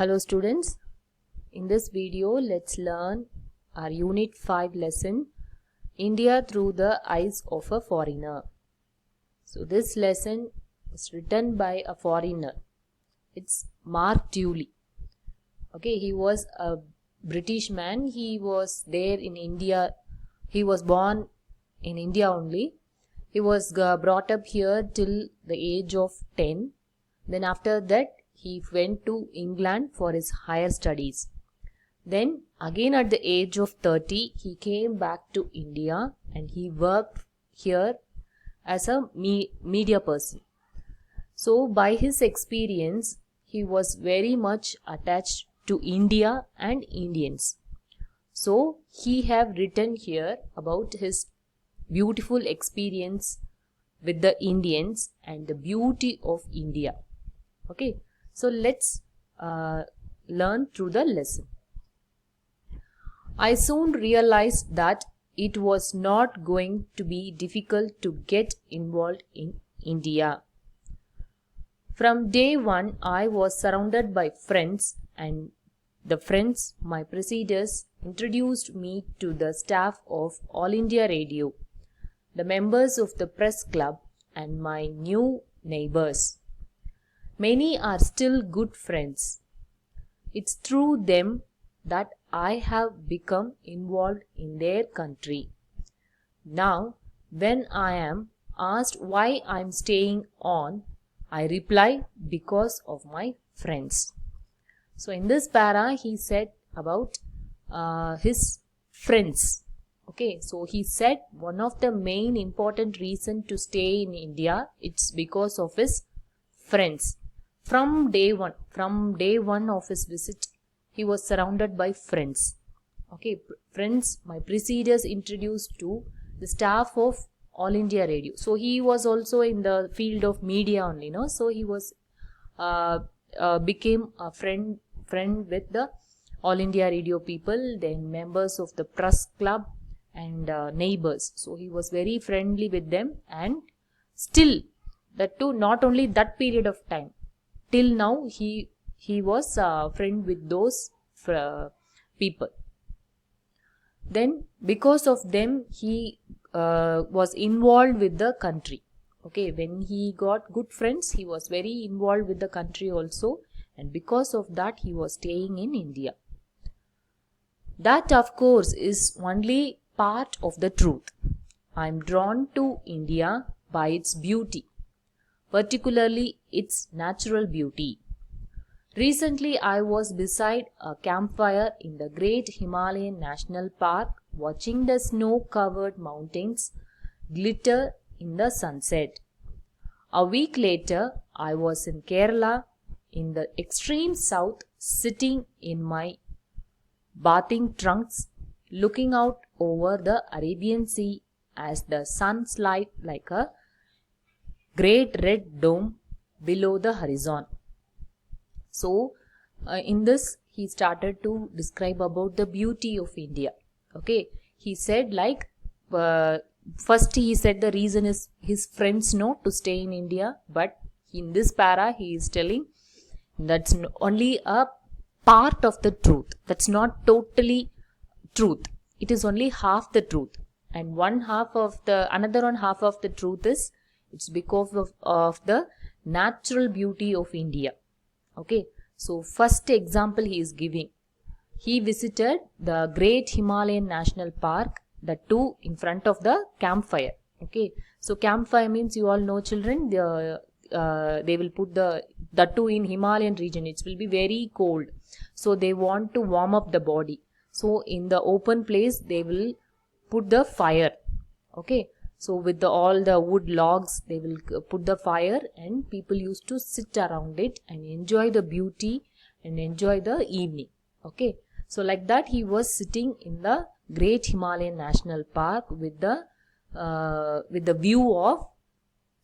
Hello students, in this video let's learn our Unit 5 lesson India through the eyes of a foreigner. So this lesson is written by a foreigner. It's Mark Tuley. Okay, he was a British man. He was there in India. He was born in India only. He was brought up here till the age of 10. Then after that he went to England for his higher studies. Then again at the age of 30 he came back to India and he worked here as a media person. So by his experience he was very much attached to India and Indians. So he have written here about his beautiful experience with the Indians and the beauty of India. Okay, so let's learn through the lesson. I soon realized that it was not going to be difficult to get involved in India. From day one, I was surrounded by friends, and the friends, my preceders, introduced me to the staff of All India Radio, the members of the press club, and my new neighbors. Many are still good friends. It's through them that I have become involved in their country. Now, when I am asked why I am staying on, I reply because of my friends. So in this para, he said about his friends. Okay, so he said one of the main important reason to stay in India, it's because of his friends. From day one of his visit, he was surrounded by friends. Okay, friends, my preceders introduced to the staff of All India Radio. So he was also in the field of media only, no? So he was became a friend with the All India Radio people, then members of the press club and neighbors. So he was very friendly with them, and still that too, not only that period of time, till now he was a friend with those people. Then because of them he was involved with the country. Okay, when he got good friends, he was very involved with the country also, and because of that he was staying in India. That of course is only part of the truth. I am drawn to India by its beauty, particularly its natural beauty. Recently, I was beside a campfire in the great Himalayan National Park watching the snow-covered mountains glitter in the sunset. A week later, I was in Kerala in the extreme south, sitting in my bathing trunks, looking out over the Arabian Sea as the sun slid like a great red dome below the horizon. So, in this, he started to describe about the beauty of India. Okay, he said like, first he said the reason is his friends know to stay in India, but in this para he is telling that's only a part of the truth. That's not totally truth. It is only half the truth. And another one half of the truth is, it's because of the natural beauty of India. Okay, so first example he is giving. He visited the great Himalayan National Park, the two in front of the campfire. Okay, so campfire means, you all know children, they will put the two in Himalayan region. It will be very cold. So they want to warm up the body. So in the open place, they will put the fire. Okay. So with all the wood logs, they will put the fire, and people used to sit around it and enjoy the beauty and enjoy the evening. Okay. So like that he was sitting in the great Himalayan National Park with the view of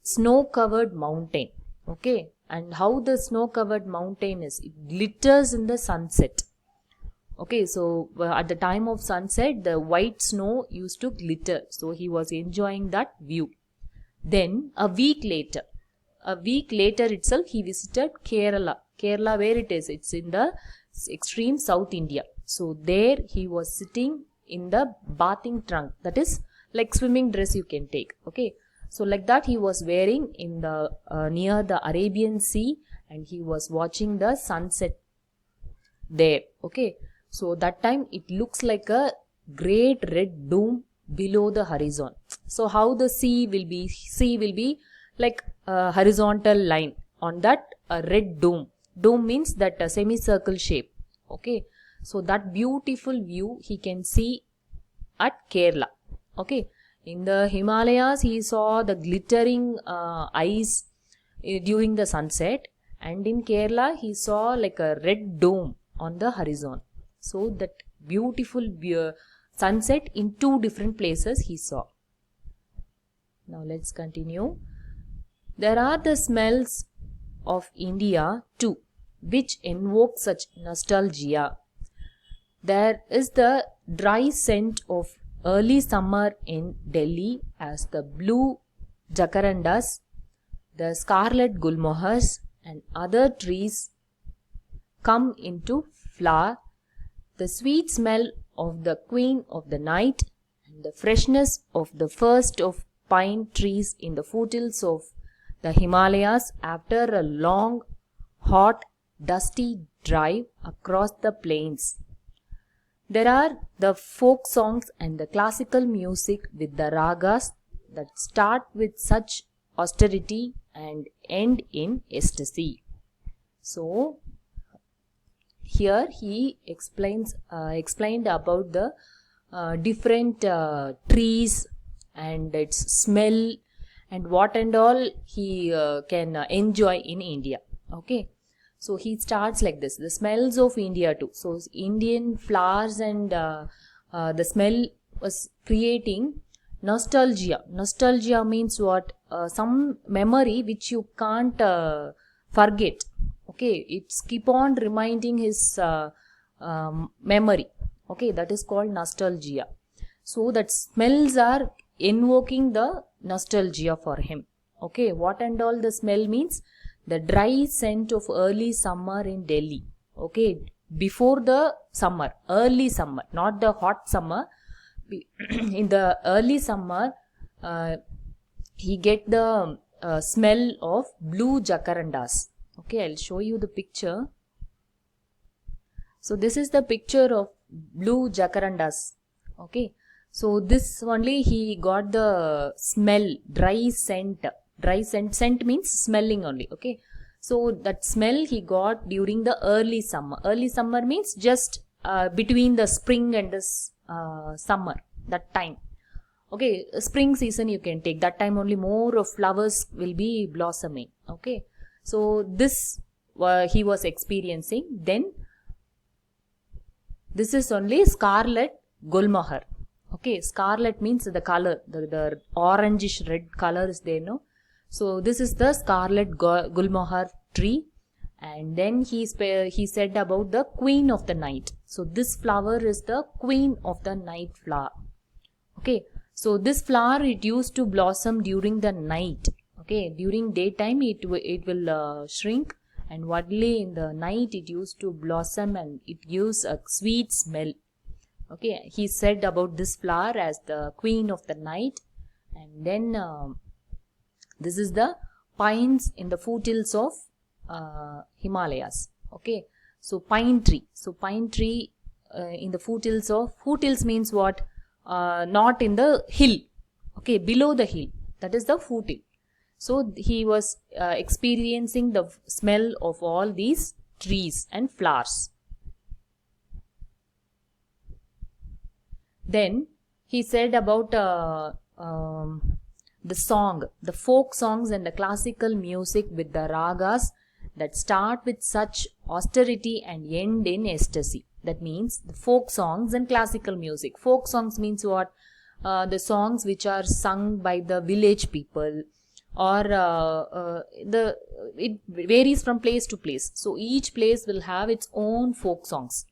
snow-covered mountain. Okay. And how the snow-covered mountain is, it glitters in the sunset. Okay, so at the time of sunset, the white snow used to glitter. So he was enjoying that view. Then a week later itself, he visited Kerala. Kerala, where it is? It's in the extreme South India. So there he was sitting in the bathing trunk, that is like swimming dress you can take. Okay, so like that he was wearing in the near the Arabian Sea, and he was watching the sunset there. Okay, so that time it looks like a great red dome below the horizon. So how the sea will be like a horizontal line on that red dome. Dome means that semicircle shape. Okay, so that beautiful view he can see at Kerala. Okay, in the Himalayas he saw the glittering ice during the sunset, and in Kerala he saw like a red dome on the horizon. So that beautiful sunset in two different places he saw. Now let's continue. There are the smells of India too, which invoke such nostalgia. There is the dry scent of early summer in Delhi as the blue jacarandas, the scarlet gulmohars and other trees come into flower, the sweet smell of the queen of the night and the freshness of the first of pine trees in the foothills of the Himalayas after a long, hot, dusty drive across the plains. There are the folk songs and the classical music with the ragas that start with such austerity and end in ecstasy. So here he explained about the different trees and its smell and what and all he can enjoy in India. Okay, so he starts like this: the smells of India too. So Indian flowers and the smell was creating nostalgia. Nostalgia means what? Some memory which you can't forget. Okay, it's keep on reminding his memory. Okay, that is called nostalgia. So that smells are invoking the nostalgia for him. Okay, what and all the smell means? The dry scent of early summer in Delhi. Okay, before the summer, early summer, not the hot summer. In the early summer, he get the smell of blue jacarandas. Okay, I'll show you the picture. So this is the picture of blue jacarandas. Okay, so this only he got the smell, dry scent. Dry scent means smelling only. Okay, so that smell he got during the early summer. Early summer means just between the spring and the summer, that time. Okay, spring season you can take, that time only more of flowers will be blossoming. Okay, so this he was experiencing. Then this is only scarlet gulmohar. Okay, scarlet means the color, the orangish red color is there, no? So this is the scarlet gulmohar tree. And then he said about the queen of the night. So this flower is the queen of the night flower. Okay, so this flower, it used to blossom during the night. Okay, during daytime it will shrink, and only in the night it used to blossom and it gives a sweet smell. Okay, he said about this flower as the queen of the night. And then this is the pines in the foothills of Himalayas. Okay, so pine tree. So pine tree in the foothills means what? Not in the hill. Okay, below the hill. That is the foothill. So he was experiencing the smell of all these trees and flowers. Then he said about the song, the folk songs and the classical music with the ragas that start with such austerity and end in ecstasy. That means the folk songs and classical music. Folk songs means what? The songs which are sung by the village people, or it varies from place to place. So each place will have its own folk songs.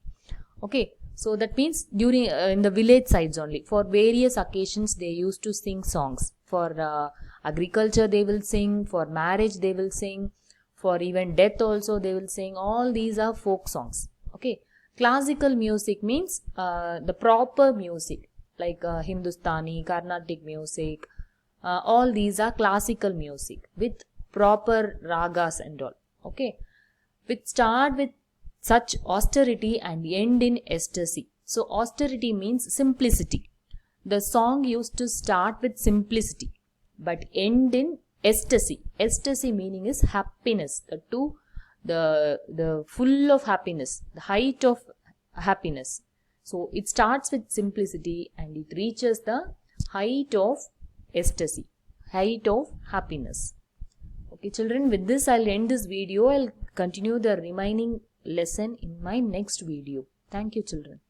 Okay, so that means during in the village sides only, for various occasions they used to sing songs. For agriculture they will sing, for marriage they will sing, For even death also they will sing. All these are folk songs. Okay. Classical music means the proper music, like Hindustani, Carnatic music. All these are classical music with proper ragas and all. Okay. Which start with such austerity and end in ecstasy. So austerity means simplicity. The song used to start with simplicity but end in ecstasy. Ecstasy meaning is happiness. The full of happiness, the height of happiness. So it starts with simplicity and it reaches the height of ecstasy, height of happiness. Okay, children, with this I'll end this video. I'll continue the remaining lesson in my next video. Thank you, children.